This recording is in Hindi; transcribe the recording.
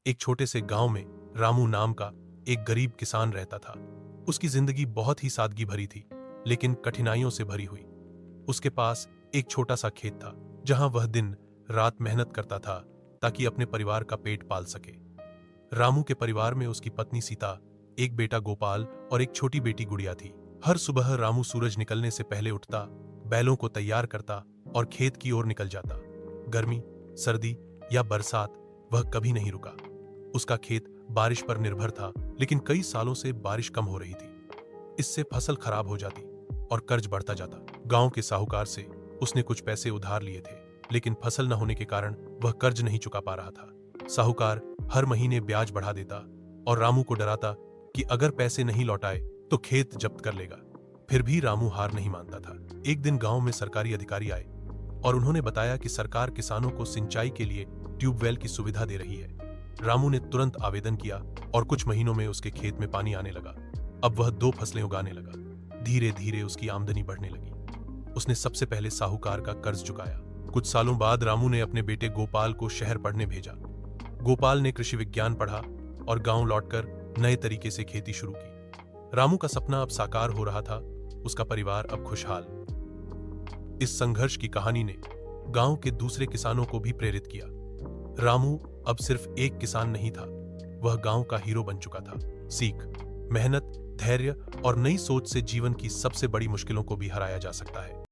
एक छोटे से गांव में रामू नाम का एक गरीब किसान रहता था। उसकी जिंदगी बहुत ही सादगी भरी थी, लेकिन कठिनाइयों से भरी हुई। उसके पास एक छोटा सा खेत था, जहां वह दिन रात मेहनत करता था ताकि अपने परिवार का पेट पाल सके। रामू के परिवार में उसकी पत्नी सीता, एक बेटा गोपाल और एक छोटी बेटी गुड़िया थी। हर सुबह रामू सूरज निकलने से पहले उठता, बैलों को तैयार करता और खेत की ओर निकल जाता। गर्मी, सर्दी या बरसात, वह कभी नहीं रुका। उसका खेत बारिश पर निर्भर था, लेकिन कई सालों से बारिश कम हो रही थी। इससे फसल खराब हो जाती और कर्ज बढ़ता जाता। गांव के साहूकार से उसने कुछ पैसे उधार लिए थे, लेकिन फसल न होने के कारण वह कर्ज नहीं चुका पा रहा था। साहूकार हर महीने ब्याज बढ़ा देता और रामू को डराता कि अगर पैसे नहीं लौटाए तो खेत जब्त कर लेगा। फिर भी रामू हार नहीं मानता था। एक दिन गांव में सरकारी अधिकारी आए और उन्होंने बताया कि सरकार किसानों को सिंचाई के लिए ट्यूबवेल की सुविधा दे रही है। रामू ने तुरंत आवेदन किया और कुछ महीनों में उसके खेत में पानी आने लगा। अब वह 2 फसलें उगाने लगा। धीरे धीरे उसकी आमदनी बढ़ने लगी। उसने सबसे पहले साहूकार का कर्ज चुकाया। कुछ सालों बाद रामू ने अपने बेटे गोपाल को शहर पढ़ने भेजा। गोपाल ने कृषि विज्ञान पढ़ा और गांव लौटकर नए तरीके से खेती शुरू की। रामू का सपना अब साकार हो रहा था, उसका परिवार अब खुशहाल। इस संघर्ष की कहानी ने गांव के दूसरे किसानों को भी प्रेरित किया। रामू अब सिर्फ एक किसान नहीं था, वह गांव का हीरो बन चुका था। सीख, मेहनत, धैर्य और नई सोच से जीवन की सबसे बड़ी मुश्किलों को भी हराया जा सकता है।